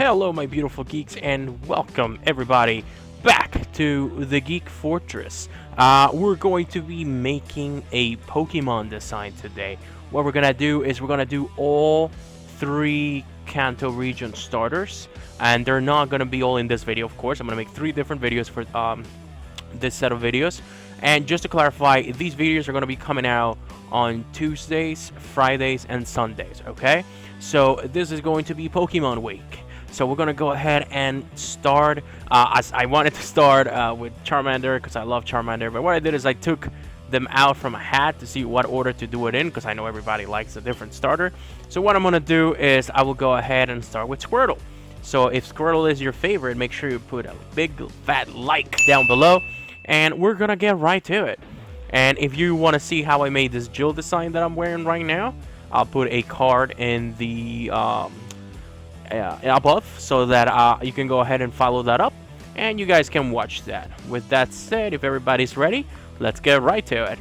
Hello my beautiful geeks, and welcome everybody back to the Geek Fortress. We're going to be making a Pokemon design today. What we're gonna do is we're gonna do all 3 Kanto region starters, and they're not gonna be all in this video, of course. I'm gonna make 3 different videos for this set of videos. And just to clarify, these videos are going to be coming out on Tuesdays, Fridays, and Sundays, okay? So this is going to be Pokemon Week. So we're going to go ahead and start. I wanted to start with Charmander because I love Charmander. But what I did is I took them out from a hat to see what order to do it in, because I know everybody likes a different starter. So what I'm going to do is I will go ahead and start with Squirtle. So if Squirtle is your favorite, make sure you put a big fat like down below. And we're gonna get right to it. And if you want to see how I made this Jill design that I'm wearing right now, I'll put a card in the above so that you can go ahead and follow that up, and you guys can watch that. With that said, if everybody's ready, let's get right to it.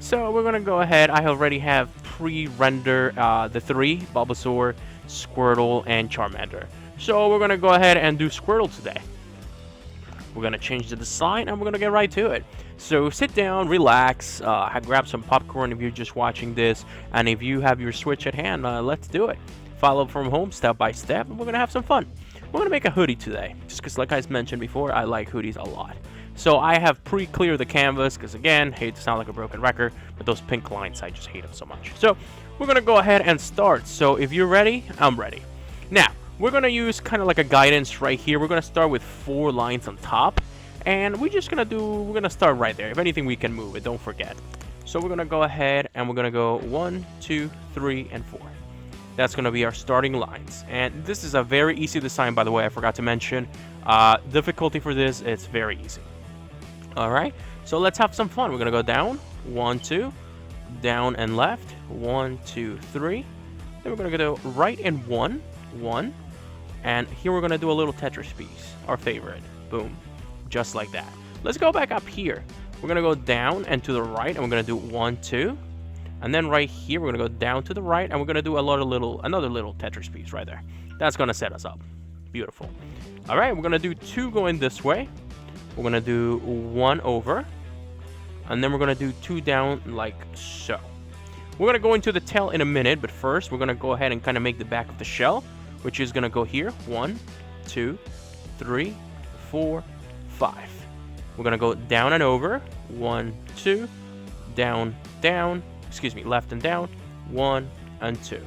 So we're gonna go ahead. I already have pre-render the 3: Bulbasaur, Squirtle, and Charmander. So we're gonna go ahead and do Squirtle today. We're going to change the design, and we're going to get right to it. So sit down, relax, grab some popcorn if you're just watching this, and if you have your Switch at hand, let's do it. Follow from home step by step, and we're going to have some fun. We're going to make a hoodie today, just because, like I mentioned before, I like hoodies a lot. So I have pre-cleared the canvas, because again, hate to sound like a broken record, but those pink lines, I just hate them so much. So we're going to go ahead and start. So if you're ready, I'm ready. Now, we're going to use kind of like a guidance right here. We're going to start with 4 lines on top. And we're going to start right there. If anything, we can move it. Don't forget. So we're going to go ahead and we're going to go 1, 2, 3, and 4. That's going to be our starting lines. And this is a very easy design, by the way. I forgot to mention. Difficulty for this, it's very easy. All right. So let's have some fun. We're going to go down. 1, 2. Down and left. 1, 2, 3. Then we're going to go right and 1. 1. And here we're going to do a little Tetris piece, our favorite. Boom. Just like that. Let's go back up here. We're going to go down and to the right, and we're going to do 1, 2. And then right here, we're going to go down to the right, and we're going to do another little Tetris piece right there. That's going to set us up. Beautiful. All right, we're going to do 2 going this way. We're going to do 1 over. And then we're going to do 2 down like so. We're going to go into the tail in a minute, but first, we're going to go ahead and kind of make the back of the shell, which is going to go here. 1, 2, 3, 4, 5. We're going to go down and over. 1, 2, down, down. Excuse me, left and down. 1 and 2.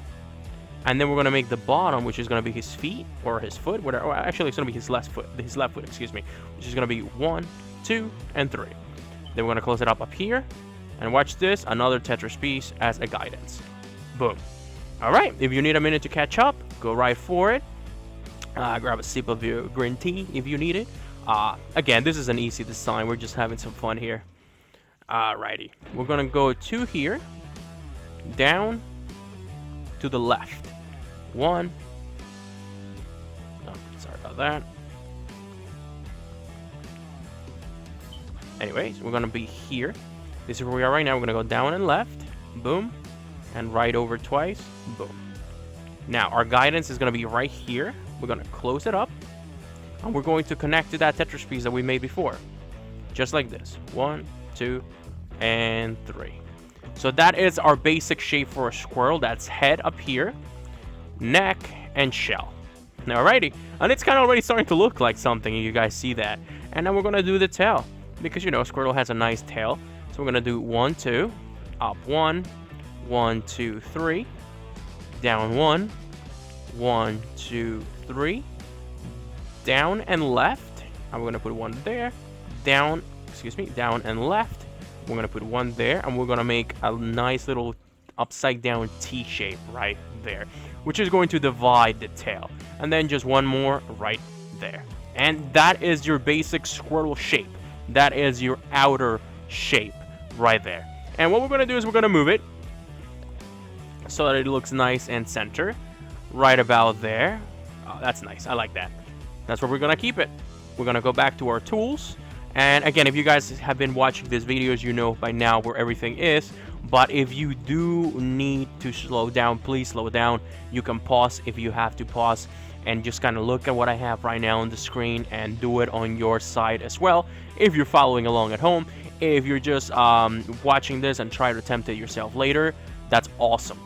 And then we're going to make the bottom, which is going to be his feet or his foot. Whatever. Oh, actually, it's going to be his left foot. Excuse me, which is going to be 1, 2, and 3. Then we're going to close it up here. And watch this, another Tetris piece as a guidance. Boom. All right, if you need a minute to catch up, go right for it. Grab a sip of your green tea if you need it. Again, this is an easy design. We're just having some fun here. Alrighty. We're going to go 2 here. Down to the left. 1. Oh, sorry about that. Anyways, we're going to be here. This is where we are right now. We're going to go down and left. Boom. And right over twice. Boom. Now, our guidance is going to be right here. We're going to close it up. And we're going to connect to that Tetris piece that we made before. Just like this. 1, 2, and 3. So that is our basic shape for a squirrel. That's head up here, neck, and shell. Alrighty. And it's kind of already starting to look like something. You guys see that. And now we're going to do the tail. Because, you know, Squirtle has a nice tail. So we're going to do 1, 2, up 1, 1, 2, 3, down 1, 1, 2, 3, down and left. I'm going to put 1 there, down and left. We're going to put 1 there, and we're going to make a nice little upside down T shape right there, which is going to divide the tail. And then just 1 more right there. And that is your basic Squirtle shape. That is your outer shape right there. And what we're going to do is we're going to move it so that it looks nice and center right about there. Oh, that's nice. I like that. That's where we're going to keep it. We're going to go back to our tools. And again, if you guys have been watching these videos, you know by now where everything is. But if you do need to slow down, please slow down. You can pause if you have to pause and just kind of look at what I have right now on the screen and do it on your side as well if you're following along at home. If you're just watching this and try to attempt it yourself later, that's awesome.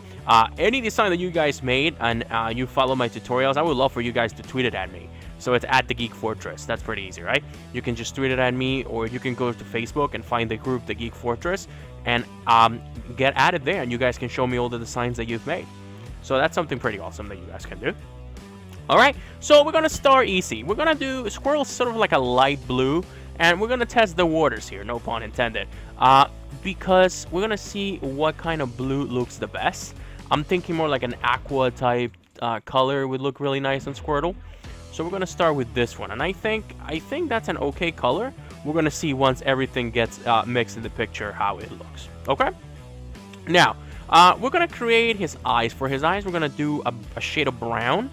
Any design that you guys made and you follow my tutorials, I would love for you guys to tweet it at me. So it's at the Geek Fortress. That's pretty easy, right? You can just tweet it at me, or you can go to Facebook and find the group, the Geek Fortress, and get added there, and you guys can show me all the designs that you've made. So that's something pretty awesome that you guys can do. Alright, so we're going to start easy. We're going to do Squirtle sort of like a light blue, and we're going to test the waters here, no pun intended. Because we're going to see what kind of blue looks the best. I'm thinking more like an aqua type color would look really nice on Squirtle. So we're going to start with this one, and I think that's an okay color. We're going to see once everything gets mixed in the picture how it looks. Okay? Now, we're going to create his eyes. For his eyes, we're going to do a shade of brown,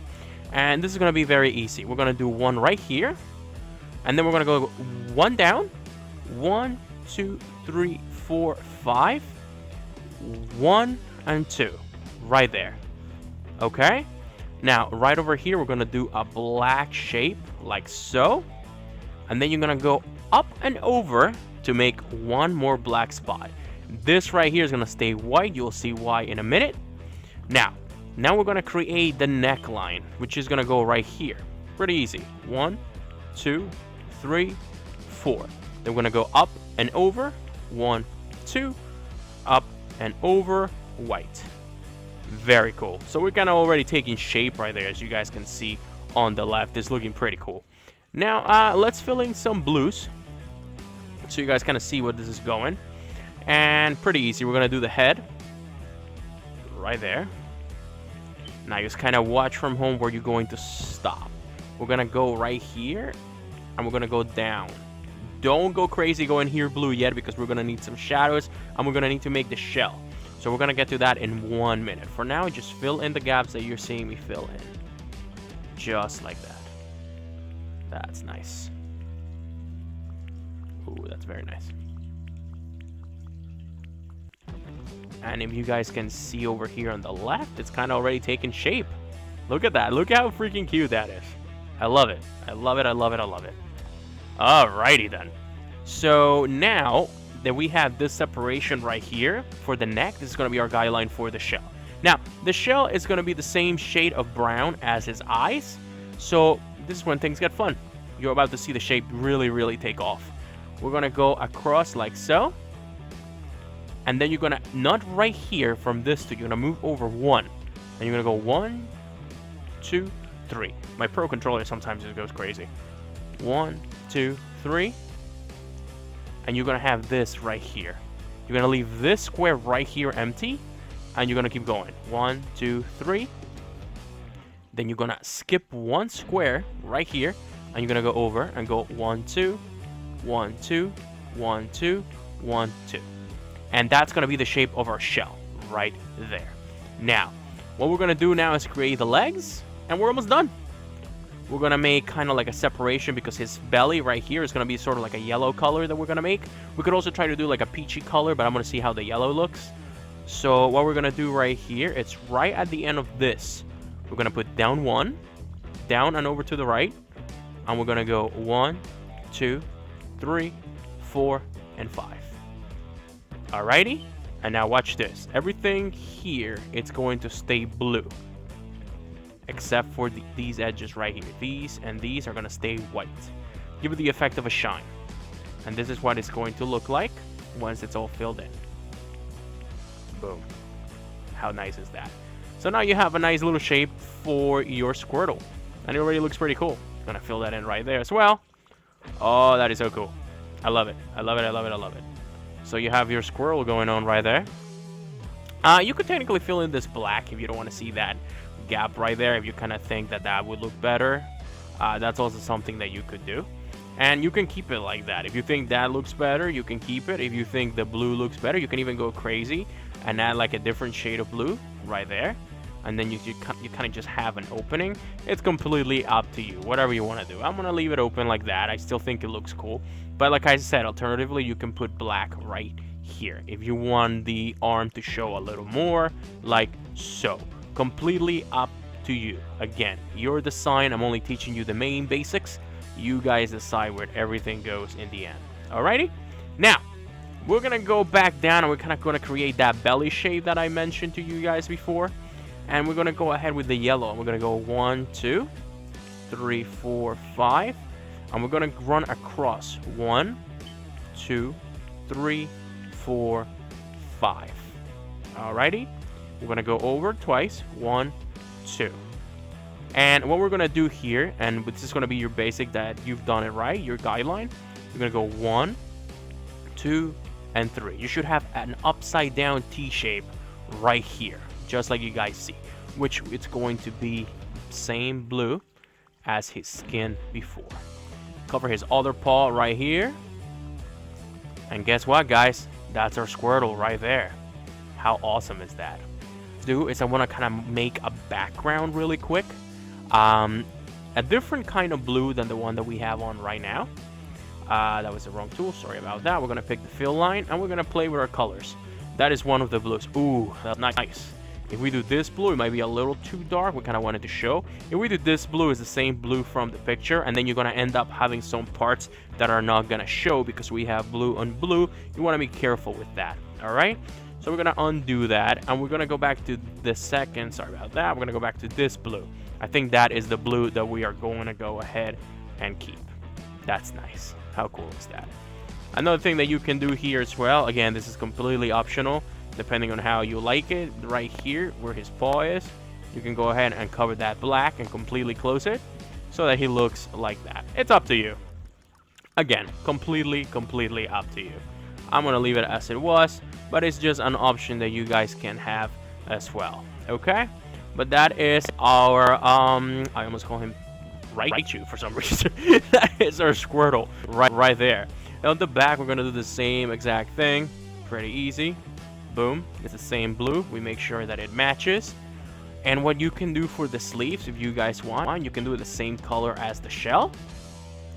and this is going to be very easy. We're going to do one right here, and then we're going to go one down. 1, 2, 3, 4, 5. 1 and 2. Right there. Okay? Now, right over here, we're going to do a black shape, like so. And then you're going to go up and over to make one more black spot. This right here is going to stay white. You'll see why in a minute. Now we're going to create the neckline, which is going to go right here. Pretty easy. 1, 2, 3, 4. Then we're going to go up and over. 1, 2, up and over, white. Very cool. So we're kind of already taking shape right there, as you guys can see on the left. It's looking pretty cool. Now, let's fill in some blues so you guys kind of see where this is going. And pretty easy. We're going to do the head right there. Now, just kind of watch from home where you're going to stop. We're going to go right here, and we're going to go down. Don't go crazy going here blue yet, because we're going to need some shadows, and we're going to need to make the shell. So we're going to get to that in 1 minute. For now, just fill in the gaps that you're seeing me fill in. Just like that. That's nice. Ooh, that's very nice. And if you guys can see over here on the left, it's kind of already taken shape. Look at that. Look how freaking cute that is. I love it. I love it. I love it. I love it. Alrighty then. So now that we have this separation right here for the neck, this is going to be our guideline for the shell. Now, the shell is going to be the same shade of brown as his eyes. So this is when things get fun. You're about to see the shape really, really take off. We're going to go across like so. And then you're going to, not right here from this two, you're going to move over 1. And you're going to go 1, 2, 3. My Pro controller sometimes just goes crazy. 1, 2, 3. And you're going to have this right here. You're going to leave this square right here empty. And you're going to keep going. 1, 2, 3. Then you're going to skip one square right here. And you're going to go over and go 1, 2, 1, 2, 1, 2, 1, 2. And that's going to be the shape of our shell right there. Now, what we're going to do now is create the legs. And we're almost done. We're going to make kind of like a separation, because his belly right here is going to be sort of like a yellow color that we're going to make. We could also try to do like a peachy color, but I'm going to see how the yellow looks. So what we're going to do right here, it's right at the end of this. We're going to put down 1, down and over to the right. And we're going to go 1, 2, 3, 4, and 5. Alrighty? And now watch this. Everything here, it's going to stay blue. Except for these edges right here. These and these are going to stay white. Give it the effect of a shine. And this is what it's going to look like once it's all filled in. Boom. How nice is that? So now you have a nice little shape for your Squirtle. And it already looks pretty cool. I'm going to fill that in right there as well. Oh, that is so cool. I love it. I love it. I love it. I love it. So you have your Squirtle going on right there. You could technically fill in this black if you don't want to see that gap right there. If you kind of think that that would look better, that's also something that you could do. And you can keep it like that. If you think that looks better, you can keep it. If you think the blue looks better, you can even go crazy and add like a different shade of blue right there. And then you kind of just have an opening. It's completely up to you, whatever you want to do. I'm going to leave it open like that. I still think it looks cool. But like I said, alternatively, you can put black right here. If you want the arm to show a little more, like so. Completely up to you. Again, your design, I'm only teaching you the main basics. You guys decide where everything goes in the end. Alrighty? Now, we're gonna go back down and we're kind of gonna create that belly shape that I mentioned to you guys before. And we're gonna go ahead with the yellow. We're gonna go 1, 2, 3, 4, 5. And we're gonna run across 1, 2, 3, 4, 5. Alrighty? We're gonna go over twice. 1, 2. And what we're gonna do here, and this is gonna be your basic that you've done it right, your guideline. You're gonna go 1, 2, and 3. You should have an upside down T shape right here, just like you guys see, which it's going to be same blue as his skin before. Cover his other paw right here. And guess what, guys? That's our Squirtle right there. How awesome is that? Do is I want to kind of make a background really quick. A different kind of blue than the one that we have on right now. That was the wrong tool. Sorry about that. We're going to pick the fill line and we're going to play with our colors. That is one of the blues. Ooh, that's nice. If we do this blue, it might be a little too dark. We kind of wanted to show. If we do this blue, it's the same blue from the picture. And then you're going to end up having some parts that are not going to show because we have blue on blue. You want to be careful with that. All right? So we're going to undo that. And we're going to go back to the second. Sorry about that. We're going to go back to this blue. I think that is the blue that we are going to go ahead and keep. That's nice. How cool is that? Another thing that you can do here as well. Again, this is completely optional. Depending on how you like it, right here where his paw is, you can go ahead and cover that black and completely close it so that he looks like that. It's up to you. Again, completely up to you. I'm gonna leave it as it was, but it's just an option that you guys can have as well. Okay? But that is our I almost call him Raichu for some reason. That is our Squirtle right there. And on the back, we're gonna do the same exact thing. Pretty easy. Boom, it's the same blue. We make sure that it matches. And what you can do for the sleeves, if you guys want, you can do it the same color as the shell,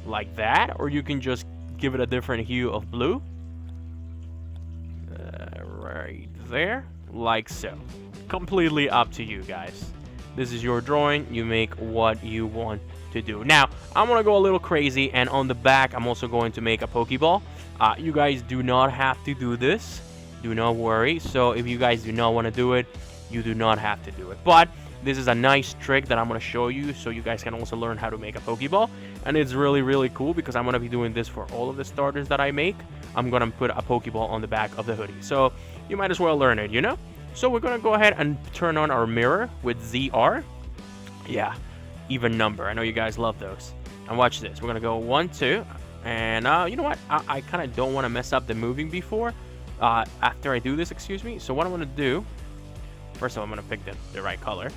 like that, or you can just give it a different hue of blue, right there, like so. Completely up to you guys. This is your drawing. You make what you want to do. Now, I'm gonna go a little crazy, and on the back, I'm also going to make a Pokeball. You guys do not have to do this. Do not worry. So if you guys do not want to do it, you do not have to do it. But this is a nice trick that I'm going to show you so you guys can also learn how to make a Pokeball. And it's really cool because I'm going to be doing this for all of the starters that I make. I'm going to put a Pokeball on the back of the hoodie. So you might as well learn it, you know? So we're going to go ahead and turn on our mirror with ZR. Yeah, even number. I know you guys love those. And watch this. We're going to go 1, 2. And you know what? I kind of don't want to mess up the moving before. After I do this, excuse me. So what I'm going to do, first of all, I'm going to pick the right color.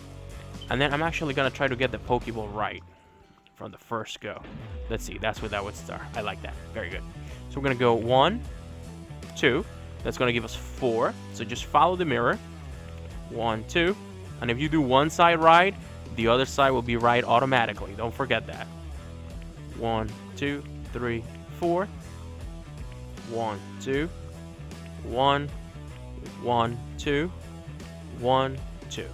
And then I'm actually going to try to get the Pokeball right from the first go. Let's see, that's where that would start. I like that. Very good. So we're going to go 1, 2. That's going to give us 4. So just follow the mirror. 1, 2. And if you do one side right, the other side will be right automatically. Don't forget that. 1, 2, 3, 4. 1, 2. 1, 1, 2, 1, 2.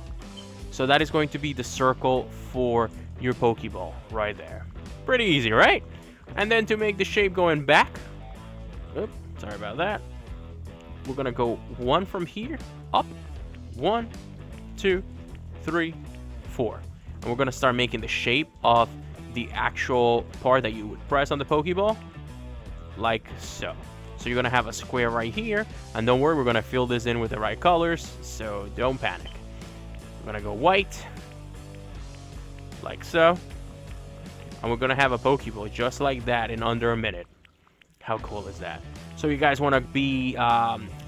So that is going to be the circle for your Pokeball right there. Pretty easy, right? And then to make the shape going back, oops, sorry about that. We're gonna go 1 from here up. 1, 2, 3, 4. And we're gonna start making the shape of the actual part that you would press on the Pokeball, like so. So you're going to have a square right here. And don't worry, we're going to fill this in with the right colors. So don't panic. We're going to go white. Like so. And we're going to have a Pokeball just like that in under a minute. How cool is that? So you guys want to be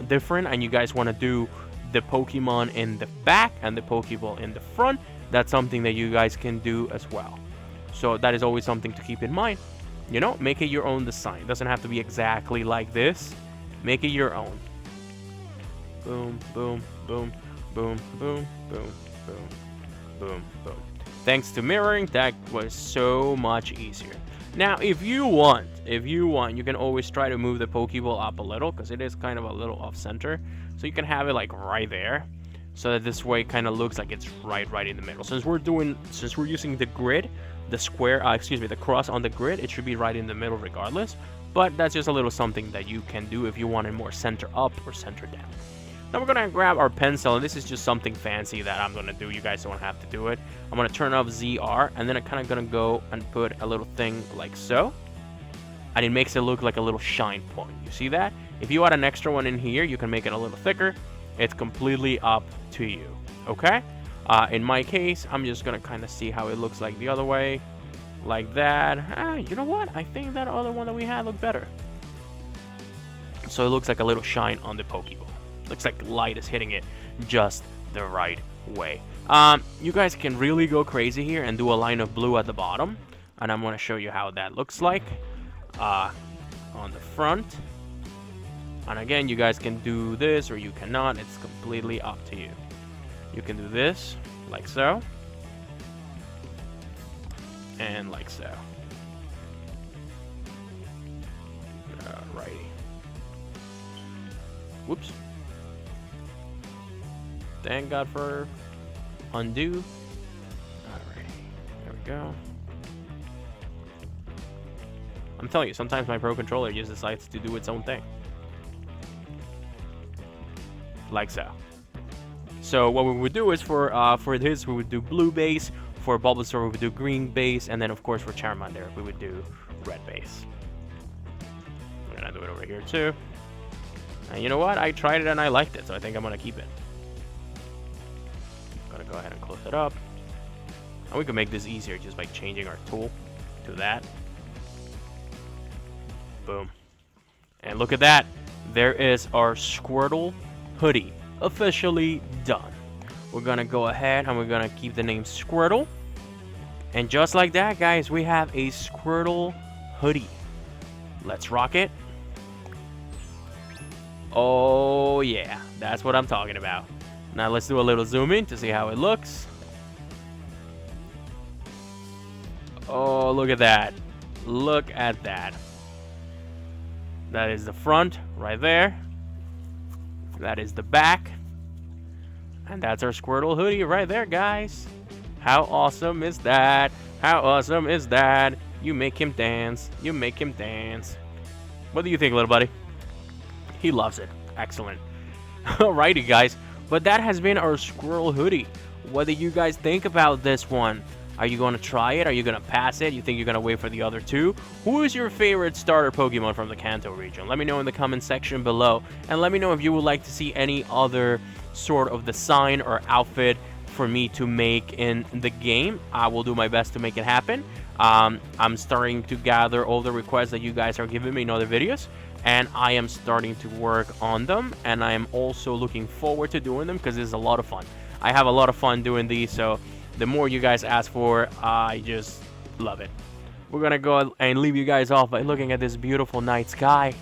different. And you guys want to do the Pokemon in the back and the Pokeball in the front. That's something that you guys can do as well. So that is always something to keep in mind. You know, make it your own design. It doesn't have to be exactly like this. Make it your own. Boom, boom, boom, boom, boom, boom, boom, boom, boom. Thanks to mirroring, that was so much easier. Now, if you want, you can always try to move the Pokeball up a little, because it is kind of a little off center. So you can have it like right there, so that this way it kind of looks like it's right in the middle. Since we're using the grid, the cross on the grid, it should be right in the middle regardless. But that's just a little something that you can do if you want it more center up or center down. Now we're gonna grab our pencil, and this is just something fancy that I'm gonna do. You guys don't have to do it. I'm gonna turn off ZR, and then I'm kind of gonna go and put a little thing like so, and it makes it look like a little shine point. You see that? If you add an extra one in here, you can make it a little thicker. It's completely up to you. Okay? In my case, I'm just gonna kind of see how it looks like the other way, like that. You know what? I think that other one that we had looked better. So it looks like a little shine on the Pokeball. Looks like light is hitting it just the right way. You guys can really go crazy here and do a line of blue at the bottom, and I'm going to show you how that looks like on the front. And again, you guys can do this or you cannot. It's completely up to you. You can do this like so, and like so. Alrighty. Whoops. Thank God for undo. Alright, there we go. I'm telling you, sometimes my Pro Controller just decides to do its own thing. Like so. So what we would do is for this, we would do blue base. For Bulbasaur, we would do green base. And then, of course, for Charmander, we would do red base. I'm going to do it over here, too. And you know what? I tried it and I liked it, so I think I'm going to keep it. Gonna go ahead and close it up, and we can make this easier just by changing our tool to that. Boom. And look at that, there is our Squirtle hoodie officially done. We're gonna go ahead and we're gonna keep the name Squirtle, and just like that, guys, we have a Squirtle hoodie. Let's rock it. Oh yeah, that's what I'm talking about. Now let's do a little zoom in to see how it looks. Oh, look at that. Look at that. That is the front right there. That is the back. And that's our Squirtle hoodie right there, guys. How awesome is that? How awesome is that? You make him dance. You make him dance. What do you think, little buddy? He loves it. Excellent. Alrighty, guys. But that has been our Squirtle hoodie. What do you guys think about this one? Are you going to try it? Are you going to pass it? You think you're going to wait for the other two? Who is your favorite starter Pokemon from the Kanto region? Let me know in the comment section below. And let me know if you would like to see any other sort of design or outfit for me to make in the game. I will do my best to make it happen. I'm starting to gather all the requests that you guys are giving me in other videos, and I am starting to work on them, and I am also looking forward to doing them because it's a lot of fun. I have a lot of fun doing these, so the more you guys ask for, I just love it. We're gonna go and leave you guys off by looking at this beautiful night sky,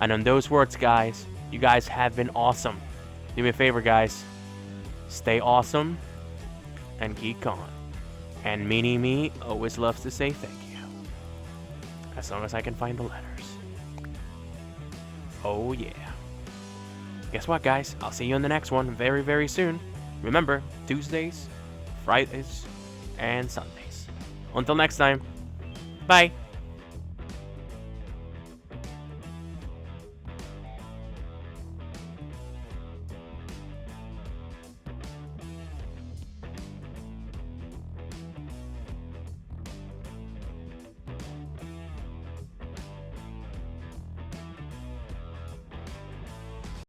and on those words, guys, you guys have been awesome. Do me a favor, guys, stay awesome and geek on. And Mini Me always loves to say thank you, as long as I can find the letters. Oh yeah. Guess what, guys? I'll see you in the next one very, very soon. Remember, Tuesdays, Fridays, and Sundays. Until next time, bye.